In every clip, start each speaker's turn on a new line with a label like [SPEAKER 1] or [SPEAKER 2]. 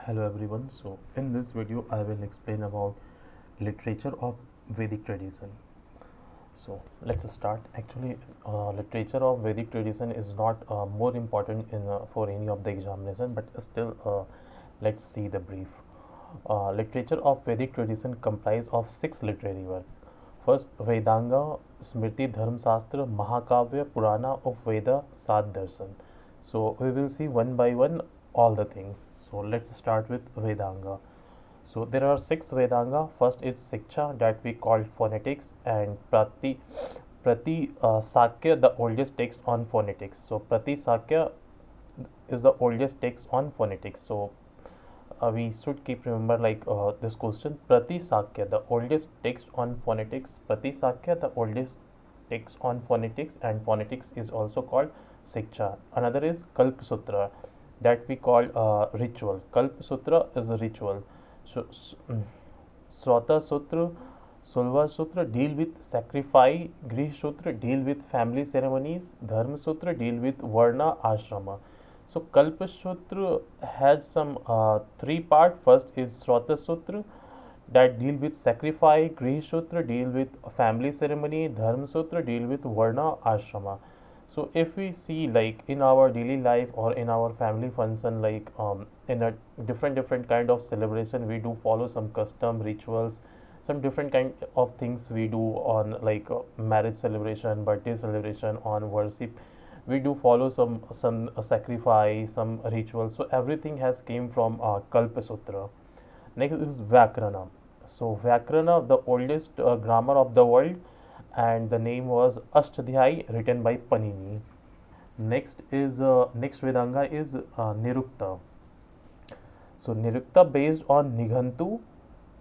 [SPEAKER 1] Hello everyone. So in this video I will explain about literature of Vedic tradition. So let's start. Actually, literature of Vedic tradition is not more important in for any of the examination, but still let's see the brief. Literature of Vedic tradition comprise of six literary works. First, Vedanga, Smriti, Dharmashastra, Mahakavya, Purana of Veda, Sad Darshan. So we will see one by one all the things. So let's start with Vedanga. So there are six Vedanga. First is Shiksha, that we call phonetics, and Prati Sakya, the oldest text on phonetics. So Prati Sakya is the oldest text on phonetics. So we should keep remember this question. Prati Sakya, the oldest text on phonetics. Prati Sakya, the oldest text on phonetics, and phonetics is also called Shiksha. Another is Kalp Sutra, that we call ritual. Kalp Sutra is a ritual. So, Srota Sutra, Sulva Sutra deal with sacrifice, Grih Sutra deal with family ceremonies, Dharma Sutra deal with Varna Ashrama. So Kalpa Sutra has some three part. First is Srota Sutra that deal with sacrifice, Grih Sutra deal with family ceremony, Dharma Sutra deal with Varna Ashrama. So if we see like in our daily life or in our family function, in a different kind of celebration, we do follow some custom rituals, some different kind of things we do on marriage celebration, birthday celebration, on worship. We do follow some sacrifice, some rituals. So everything has came from Kalpa Sutra. Next is Vyakarana. So Vyakarana, the oldest grammar of the world, and the name was Ashtadhyayi, written by Panini. Next Vedanga is Nirukta. So Nirukta based on Nighantu,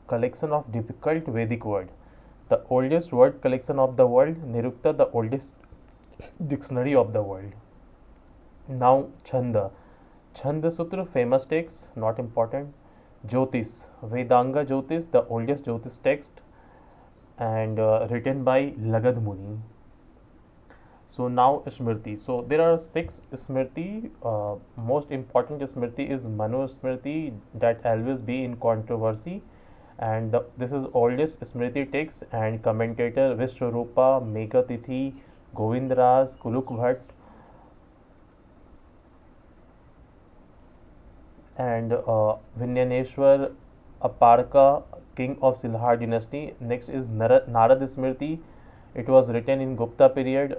[SPEAKER 1] collection of difficult Vedic word. The oldest word collection of the world, Nirukta, the oldest dictionary of the world. Now Chanda. Chanda Sutra, famous text, not important. Jyotish, Vedanga Jyotish, the oldest Jyotish text, and written by Lagad Muni. So now Smriti. So there are six Smriti. Most important Smriti is Manu Smriti, that always be in controversy, and this is oldest Smriti text, and commentator Vishwarupa, Megatithi, Govindraj, Kuluk Bhatt, and Vinyaneshwar Aparka, king of Silhar dynasty. Next is Narad Smriti. It was written in Gupta period.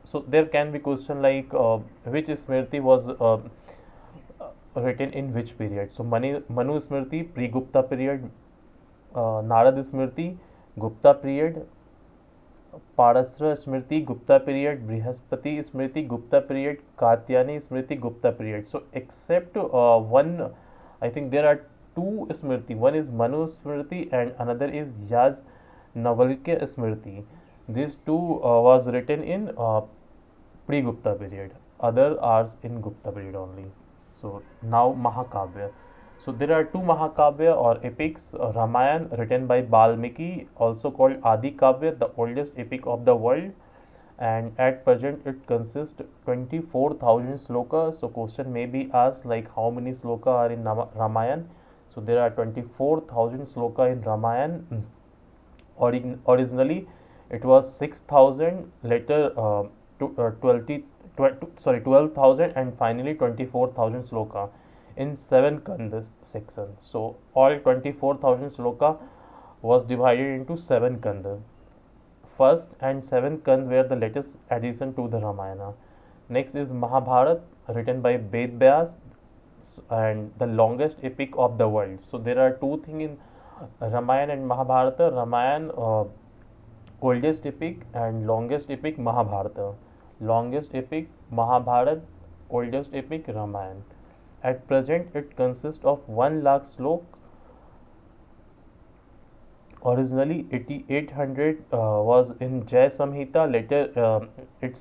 [SPEAKER 1] So there can be question which Smriti was written in which period. So Manu Smriti pre-Gupta period, Narad Smriti Gupta period, Parasra Smriti Gupta period, Brihaspati Smriti Gupta period, Katyani Smriti Gupta period. So except one, I think there are two Smriti. One is Manu Smriti and another is Yaj Navalkya Smriti. These two was written in pre-Gupta period. Other are in Gupta period only. So now Mahakavya. So there are two Mahakavya or epics. Ramayana, written by Balmiki, also called Adi Kavya, the oldest epic of the world, and at present it consists 24,000 slokas. So question may be asked like how many sloka are in Ramayana. So there are 24,000 sloka in Ramayana. Originally it was 6,000, later 12,000, and finally 24,000 sloka in 7 kandas section. So all 24,000 sloka was divided into 7 kanda. First and seventh Kand were the latest addition to the Ramayana. Next is Mahabharat, written by Ved Vyas, and the longest epic of the world. So there are two things in Ramayana and Mahabharata. Ramayana, oldest epic, and longest epic Mahabharata. Longest epic Mahabharat, oldest epic Ramayana. At present, it consists of 1 lakh slok. Originally 8800 was in Jai Samhita. Later it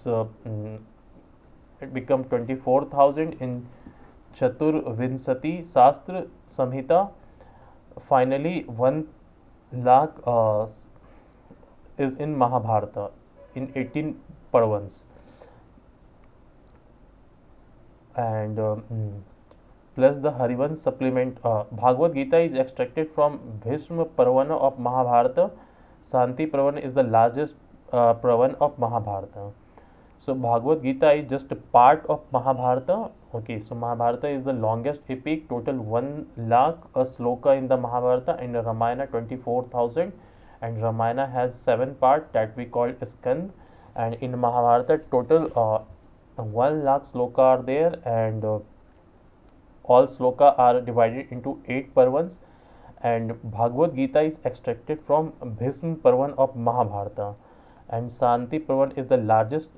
[SPEAKER 1] became 24,000 in Chaturvinsati Shastra Samhita. Finally 1 lakh is in Mahabharata in 18 Parvans. And plus the Harivansh supplement. Bhagavad Gita is extracted from Bhishma Parvana of Mahabharata. Shanti Parvana is the largest Parvana of Mahabharata. So Bhagavad Gita is just a part of Mahabharata. Okay, so Mahabharata is the longest epic, total 1 lakh a sloka in the Mahabharata, and Ramayana 24,000, and Ramayana has 7 parts that we call Skand, and in Mahabharata total 1 lakh sloka are there, and all sloka are divided into 8 parvans, and Bhagavad Gita is extracted from Bhisma Parvan of Mahabharata, and Shanti Parvan is the largest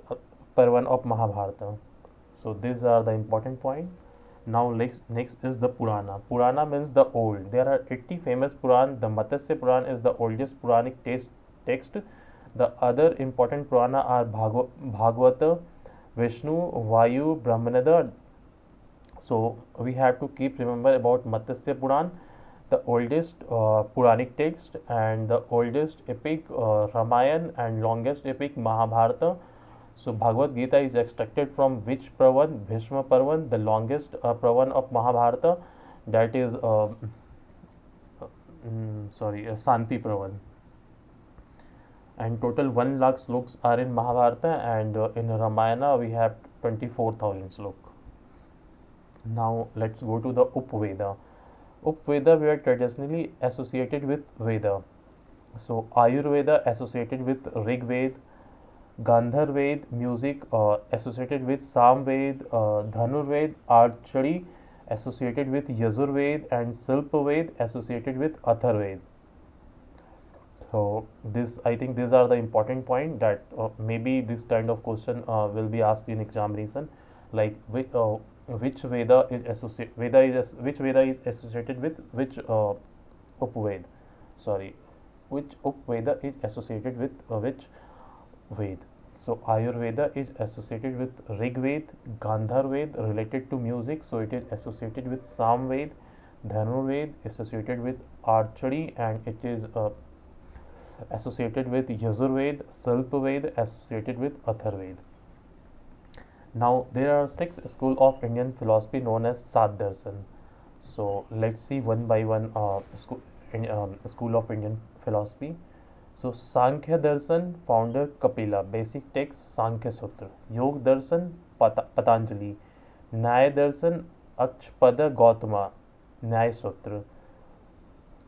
[SPEAKER 1] Parvan of Mahabharata. So these are the important point. Now next is the Purana. Purana means the old. There are 80 famous Puran. The Matsya Puran is the oldest Puranic text. The other important Purana are Bhagavata, Vishnu, Vayu, Brahmananda. So we have to keep remember about Matsya Puran, the oldest Puranic text, and the oldest epic Ramayana, and longest epic Mahabharata. So Bhagavad Gita is extracted from which Pravan? Bhishma Parvan, the longest Pravan of Mahabharata, that is Shanti Pravan. And total 1 lakh sloks are in Mahabharata, and in Ramayana we have 24,000 slok. Now let's go to the Upveda. Upveda were traditionally associated with Veda. So Ayurveda associated with Rig Veda, Gandharved music associated with Samved, Dhanurved archery associated with Yajurved, and Silpaved associated with Atharved. So this, I think these are the important point that maybe this kind of question will be asked in examination, like which Veda is which Veda is associated with which Upved. Sorry, which Upveda is associated with which Ved. So Ayurveda is associated with Rig Ved, Gandhar Ved related to music, so it is associated with Sam Ved, Dhanurved associated with archery, and it is associated with Yajurved, Silpaved associated with Atharved. Now there are 6 schools of Indian philosophy known as Sat Darshan. So let's see one by one school of Indian philosophy. So Sankhya Darshan, founder Kapila, basic text Sankhya Sutra. Yog Darshan, Patanjali. Nyaya Darshan, Akshpada Gautama, Nyaya Sutra.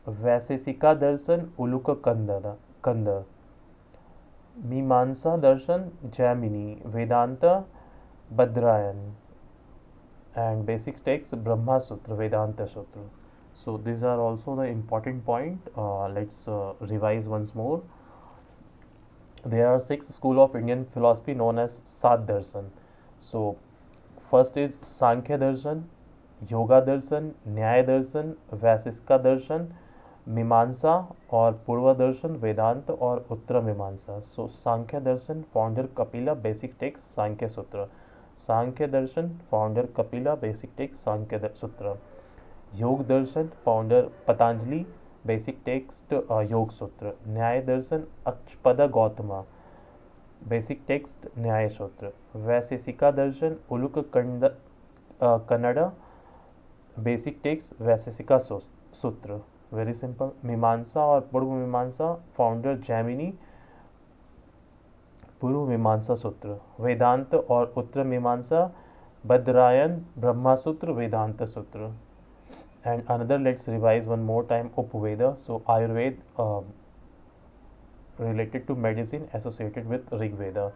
[SPEAKER 1] Vaisheshika दर्शन उलुक कंदर, मीमांसा दर्शन Jaimini, Vedanta Badrayan, and basic text Brahma Sutra, Vedanta Sutra. So these are also the important point. Let's revise once more. There are 6 school of Indian philosophy known as Sat Darshan. So first is Sankhya Darshan, Yoga Darshan, Nyaya Darshan, Vaisishika Darshan, मीमांसा और पूर्व दर्शन, वेदांत और उत्तर मीमांसा. सो सांख्य दर्शन founder Kapila, basic text सांख्य सूत्र. सांख्य दर्शन founder Kapila, basic text सांख्य सूत्र. योग दर्शन founder Patanjali, basic text योग सूत्र. न्याय दर्शन अक्षपद गौतमा, बेसिक टेक्स्ट न्याय सूत्र. वैशेषिका दर्शन उलुक कन्नड़ा, बेसिक टेक्स्ट वैशेषिका सूत्र. Very simple. मीमांसा और पूर्व मीमांसा फाउंडर जैमिनी, पूर्व मीमांसा सूत्र. वेदांत और उत्तर मीमांसा Badrayan, Brahma Sutra, Vedanta Sutra. And another let's revise one more time Upaveda. So Ayurveda related to medicine associated with Rig Veda.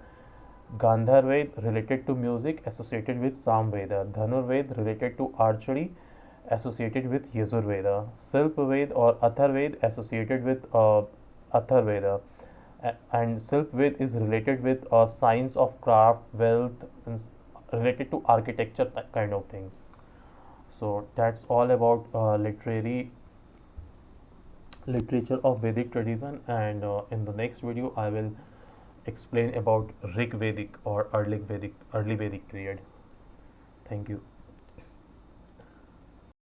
[SPEAKER 1] Gandharved related to music associated with Samveda. Dhanurved related to archery associated with Yajurveda. Silpaved or Atharved associated with Atharveda. And Silpaved is related with science of craft, wealth, and related to architecture kind of things. So that's all about literature of Vedic tradition, and in the next video I will explain about Rig Vedic or early Vedic period. Thank you.